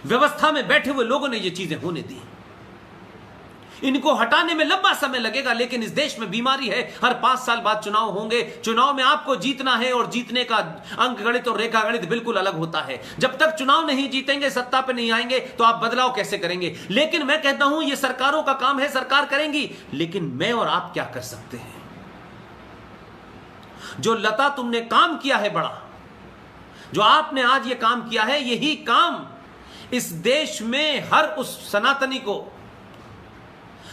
व्यवस्था में बैठे हुए लोगों ने ये चीजें होने दी। इनको हटाने में लंबा समय लगेगा, लेकिन इस देश में बीमारी है, हर 5 साल बाद चुनाव होंगे। चुनाव में आपको जीतना है और जीतने का अंक गणित और रेखा गणित बिल्कुल अलग होता है। जब तक चुनाव नहीं जीतेंगे, सत्ता पे नहीं आएंगे, तो आप बदलाव कैसे करेंगे? लेकिन मैं कहता हूं यह सरकारों का काम है, सरकार करेंगी, लेकिन मैं और आप क्या कर सकते हैं? जो लता तुमने काम किया है बड़ा, जो आपने आज ये काम किया है, यही काम इस देश में हर उस सनातनी को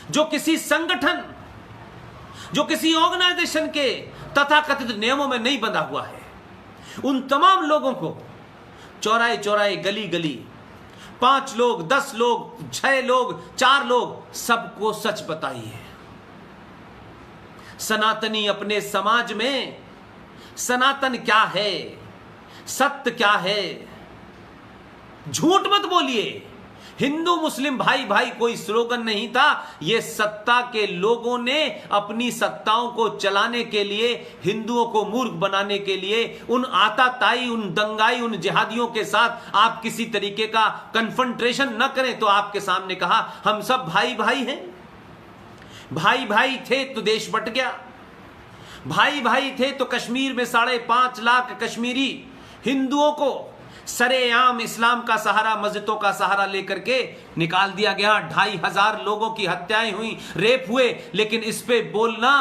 जो किसी संगठन, जो किसी ऑर्गेनाइजेशन के तथाकथित नियमों में नहीं बंधा हुआ है, उन तमाम लोगों को चौराहे चौराहे, गली गली, 5 लोग, 10 लोग, 6 लोग, 4 लोग, सबको सच बताइए। सनातनी अपने समाज में सनातन क्या है, सत्य क्या है, झूठ मत बोलिए। हिंदू मुस्लिम भाई भाई कोई स्लोगन नहीं था, यह सत्ता के लोगों ने अपनी सत्ताओं को चलाने के लिए, हिंदुओं को मूर्ख बनाने के लिए, उन आताताई, उन दंगाई, उन जिहादियों के साथ आप किसी तरीके का कन्फ्रंटेशन न करें। तो आपके सामने कहा हम सब भाई भाई हैं। भाई भाई थे तो देश बट गया, भाई भाई थे तो कश्मीर में 5.5 लाख कश्मीरी हिंदुओं को सरेआम इस्लाम का सहारा, मस्जिदों का सहारा लेकर के निकाल दिया गया। 2,500 लोगों की हत्याएं हुई, रेप हुए, लेकिन इस पे बोलना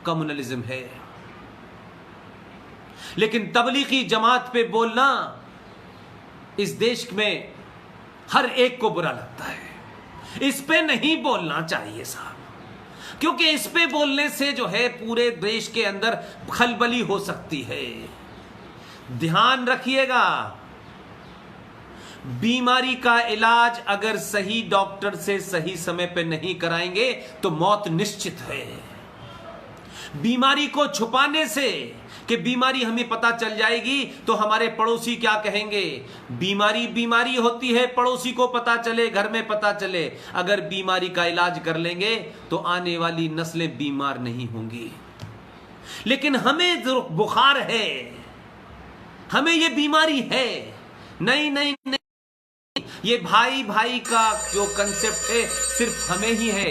कम्युनलिज्म है। लेकिन तबलीगी जमात पे बोलना इस देश में हर एक को बुरा लगता है। इस पे नहीं बोलना चाहिए साहब, क्योंकि इस पे बोलने से जो है पूरे देश के अंदर खलबली हो सकती है। ध्यान रखिएगा, बीमारी का इलाज अगर सही डॉक्टर से सही समय पे नहीं कराएंगे तो मौत निश्चित है। बीमारी को छुपाने से कि बीमारी हमें पता चल जाएगी तो हमारे पड़ोसी क्या कहेंगे, बीमारी बीमारी होती है, पड़ोसी को पता चले, घर में पता चले। अगर बीमारी का इलाज कर लेंगे तो आने वाली नस्लें बीमार नहीं होंगी। लेकिन हमें जो बुखार है, हमें ये बीमारी है, नहीं नहीं नहीं, ये भाई भाई का जो कंसेप्ट है सिर्फ हमें ही है,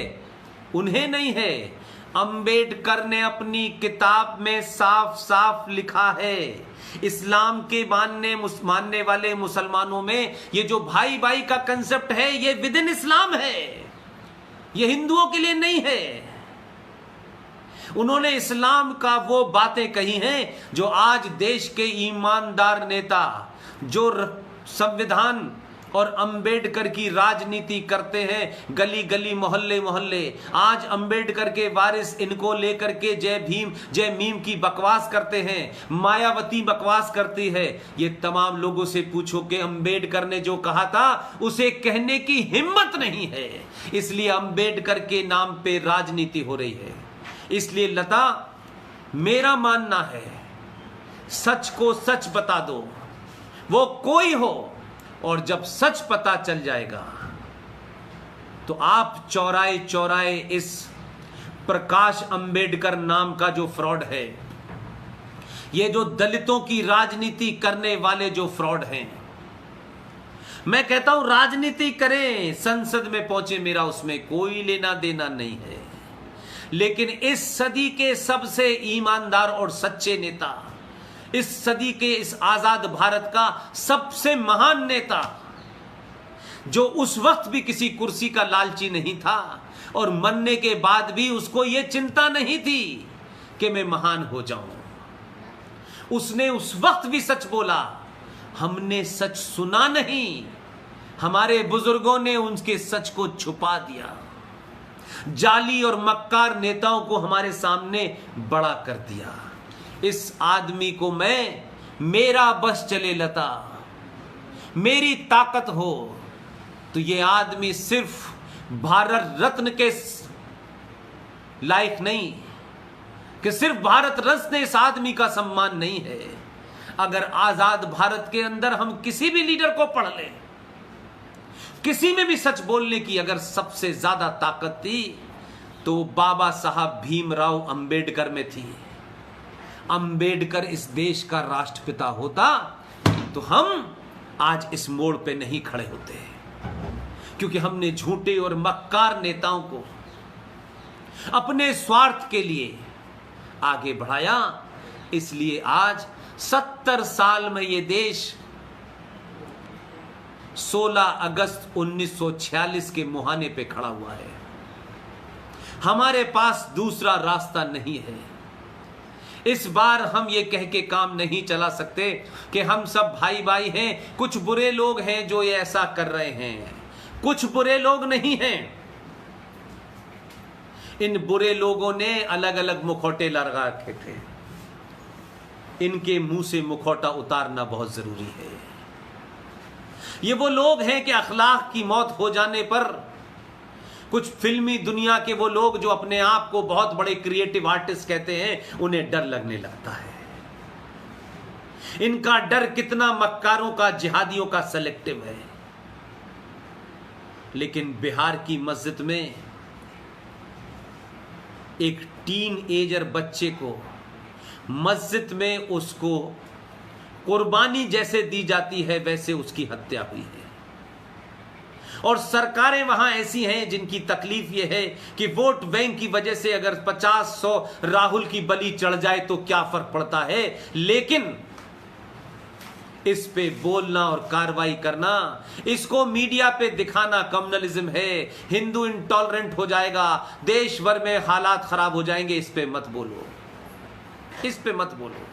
उन्हें नहीं है। अंबेडकर ने अपनी किताब में साफ साफ लिखा है, इस्लाम के मानने वाले मुसलमानों में ये जो भाई भाई का कंसेप्ट है ये विद इन इस्लाम है, ये हिंदुओं के लिए नहीं है। उन्होंने इस्लाम का वो बातें कही हैं जो आज देश के ईमानदार नेता जो संविधान और अंबेडकर की राजनीति करते हैं, गली गली, मोहल्ले मोहल्ले, आज अंबेडकर के वारिस इनको लेकर के जय भीम जय मीम की बकवास करते हैं, मायावती बकवास करती है। ये तमाम लोगों से पूछो कि अंबेडकर ने जो कहा था उसे कहने की हिम्मत नहीं है, इसलिए अंबेडकर के नाम पे राजनीति हो रही है। इसलिए लता, मेरा मानना है सच को सच बता दो, वो कोई हो, और जब सच पता चल जाएगा तो आप चौराहे चौराहे इस प्रकाश अंबेडकर नाम का जो फ्रॉड है, ये जो दलितों की राजनीति करने वाले जो फ्रॉड हैं, मैं कहता हूं राजनीति करें, संसद में पहुंचे, मेरा उसमें कोई लेना देना नहीं है। लेकिन इस सदी के सबसे ईमानदार और सच्चे नेता, इस सदी के इस आजाद भारत का सबसे महान नेता, जो उस वक्त भी किसी कुर्सी का लालची नहीं था और मरने के बाद भी उसको यह चिंता नहीं थी कि मैं महान हो जाऊं, उसने उस वक्त भी सच बोला। हमने सच सुना नहीं, हमारे बुजुर्गों ने उनके सच को छुपा दिया, जाली और मक्कार नेताओं को हमारे सामने बड़ा कर दिया। इस आदमी को मैं, मेरा बस चले लता, मेरी ताकत हो तो ये आदमी सिर्फ भारत रत्न के लायक नहीं, कि सिर्फ भारत रत्न इस आदमी का सम्मान नहीं है। अगर आजाद भारत के अंदर हम किसी भी लीडर को पढ़ लें, किसी में भी सच बोलने की अगर सबसे ज्यादा ताकत थी तो बाबा साहब भीमराव अंबेडकर में थी। अंबेडकर इस देश का राष्ट्रपिता होता तो हम आज इस मोड़ पे नहीं खड़े होते, क्योंकि हमने झूठे और मक्कार नेताओं को अपने स्वार्थ के लिए आगे बढ़ाया। इसलिए आज 70 साल में यह देश 16 अगस्त 1946 के मुहाने पे खड़ा हुआ है। हमारे पास दूसरा रास्ता नहीं है। इस बार हम ये कह के काम नहीं चला सकते कि हम सब भाई भाई हैं। कुछ बुरे लोग हैं जो ये ऐसा कर रहे हैं, कुछ बुरे लोग नहीं हैं। इन बुरे लोगों ने अलग अलग मुखौटे लगा रखे थे। इनके मुंह से मुखौटा उतारना बहुत जरूरी है। ये वो लोग हैं कि अखलाक की मौत हो जाने पर कुछ फिल्मी दुनिया के वो लोग जो अपने आप को बहुत बड़े क्रिएटिव आर्टिस्ट कहते हैं, उन्हें डर लगने लगता है। इनका डर कितना मक्कारों का, जिहादियों का सेलेक्टिव है। लेकिन बिहार की मस्जिद में एक टीन एजर बच्चे को मस्जिद में उसको कुर्बानी जैसे दी जाती है, वैसे उसकी हत्या हुई है। और सरकारें वहां ऐसी हैं जिनकी तकलीफ यह है कि वोट बैंक की वजह से अगर 50-100 राहुल की बलि चढ़ जाए तो क्या फर्क पड़ता है, लेकिन इस पे बोलना और कार्रवाई करना, इसको मीडिया पे दिखाना कम्युनलिज्म है, हिंदू इंटॉलरेंट हो जाएगा, देश भर में हालात खराब हो जाएंगे, इस पे मत बोलो, इस पे मत बोलो।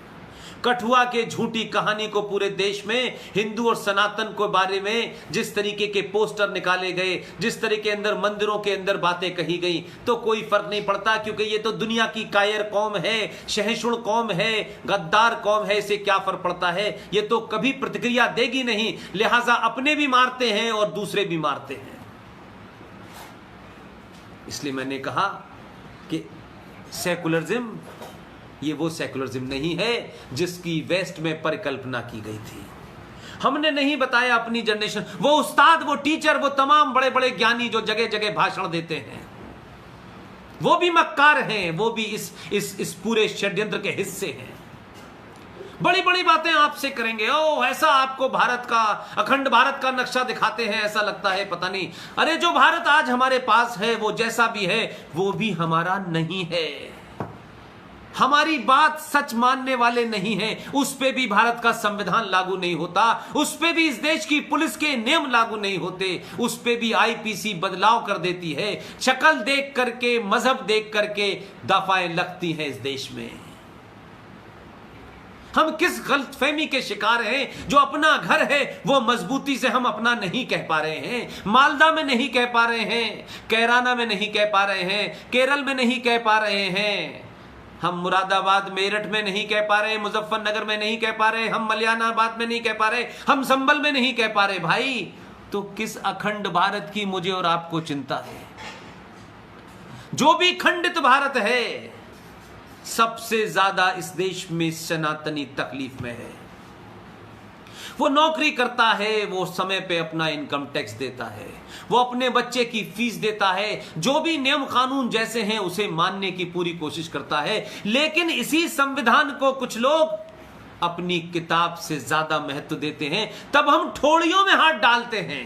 कठुआ के झूठी कहानी को पूरे देश में हिंदू और सनातन के बारे में जिस तरीके के पोस्टर निकाले गए, जिस तरीके अंदर मंदिरों के अंदर बातें कही गई, तो कोई फर्क नहीं पड़ता, क्योंकि ये तो दुनिया की कायर कौम है, शहशुण कौम है, गद्दार कौम है। इसे क्या फर्क पड़ता है, ये तो कभी प्रतिक्रिया देगी नहीं, लिहाजा अपने भी मारते हैं और दूसरे भी मारते हैं। इसलिए मैंने कहा कि सेकुलरिज्म ये वो सेकुलरिज्म नहीं है जिसकी वेस्ट में परिकल्पना की गई थी। हमने नहीं बताया अपनी जनरेशन, वो उस्ताद, वो टीचर, वो तमाम बड़े बड़े ज्ञानी जो जगह जगह भाषण देते हैं, वो भी मक्कार हैं, वो भी इस पूरे षड्यंत्र के हिस्से हैं। बड़ी बड़ी बातें आपसे करेंगे, ओ ऐसा आपको भारत का, अखंड भारत का नक्शा दिखाते हैं, ऐसा लगता है पता नहीं। अरे जो भारत आज हमारे पास है, वो जैसा भी है, वो भी हमारा नहीं है। हमारी बात सच मानने वाले नहीं हैं, उस पे भी भारत का संविधान लागू नहीं होता, उस पे भी इस देश की पुलिस के नियम लागू नहीं होते, उस पे भी आईपीसी बदलाव कर देती है। शक्ल देख करके, मजहब देख करके दफाएं लगती हैं इस देश में। हम किस गलतफहमी के शिकार हैं, जो अपना घर है वो मजबूती से हम अपना नहीं कह पा रहे हैं, मालदा में नहीं कह पा रहे हैं, कैराना में नहीं कह पा रहे हैं, केरल में नहीं कह पा रहे हैं, हम मुरादाबाद मेरठ में नहीं कह पा रहे, मुजफ्फरनगर में नहीं कह पा रहे, हम मलियानाबाद में नहीं कह पा रहे, हम संभल में नहीं कह पा रहे। भाई, तो किस अखंड भारत की मुझे और आपको चिंता है? जो भी खंडित भारत है, सबसे ज्यादा इस देश में सनातनी तकलीफ में है। वो नौकरी करता है, वो समय पे अपना इनकम टैक्स देता है, वो अपने बच्चे की फीस देता है, जो भी नियम कानून जैसे हैं उसे मानने की पूरी कोशिश करता है। लेकिन इसी संविधान को कुछ लोग अपनी किताब से ज्यादा महत्व देते हैं। तब हम ठोड़ियों में हाथ डालते हैं,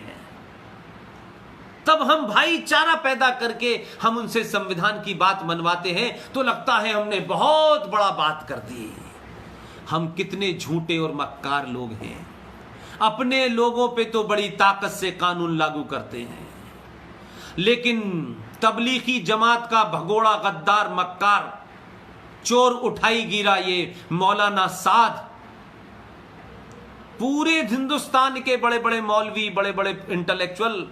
तब हम भाईचारा पैदा करके हम उनसे संविधान की बात मनवाते हैं, तो लगता है हमने बहुत बड़ा बात कर दी। हम कितने झूठे और मक्कार लोग हैं। अपने लोगों पे तो बड़ी ताकत से कानून लागू करते हैं, लेकिन तबलीगी जमात का भगोड़ा, गद्दार, मक्कार, चोर उठाई गिरा ये मौलाना साद, पूरे हिंदुस्तान के बड़े बड़े मौलवी, बड़े बड़े इंटेलेक्चुअल,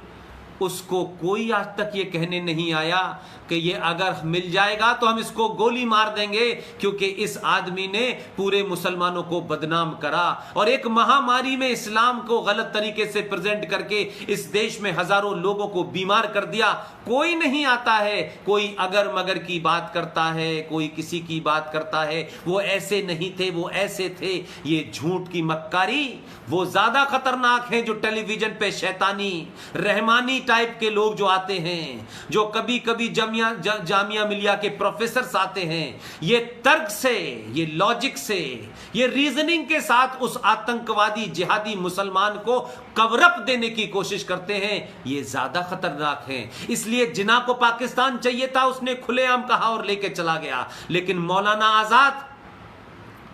उसको कोई आज तक ये कहने नहीं आया कि ये अगर मिल जाएगा तो हम इसको गोली मार देंगे, क्योंकि इस आदमी ने पूरे मुसलमानों को बदनाम करा और एक महामारी में इस्लाम को गलत तरीके से प्रेजेंट करके इस देश में हजारों लोगों को बीमार कर दिया। कोई नहीं आता है, कोई अगर मगर की बात करता है, कोई किसी की बात करता है, वो ऐसे नहीं थे, वो ऐसे थे। ये झूठ की मक्कारी वो ज्यादा खतरनाक है जो टेलीविजन पे शैतानी रहमानी टाइप के लोग जो आते हैं, जो कभी कभी जामिया मिलिया के प्रोफेसर्स आते हैं, ये तर्क से, ये लॉजिक से, ये रीजनिंग के साथ उस आतंकवादी जिहादी मुसलमान को कवरअप देने की कोशिश करते हैं, ये ज्यादा खतरनाक है। इसलिए जिन्ना को पाकिस्तान चाहिए था उसने खुलेआम कहा और लेके चला गया। लेकिन मौलाना आजाद,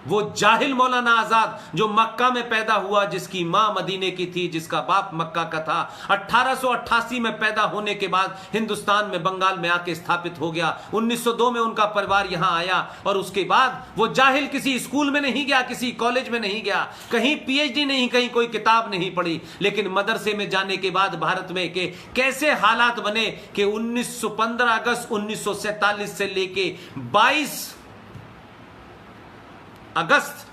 वो जाहिल मौलाना आजाद जो मक्का में पैदा हुआ, जिसकी मां मदीने की थी, जिसका बाप मक्का का था, 1888 में पैदा होने के बाद हिंदुस्तान में बंगाल में आके स्थापित हो गया। 1902 में उनका परिवार यहां आया और उसके बाद वो जाहिल किसी स्कूल में नहीं गया, किसी कॉलेज में नहीं गया, कहीं पीएचडी नहीं, कहीं कोई किताब नहीं पढ़ी। लेकिन मदरसे में जाने के बाद भारत में के कैसे हालात बने कि 15 अगस्त 1947 से लेके 22 अगस्त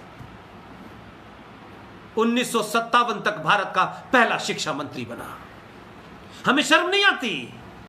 1957 तक भारत का पहला शिक्षा मंत्री बना। हमें शर्म नहीं आती?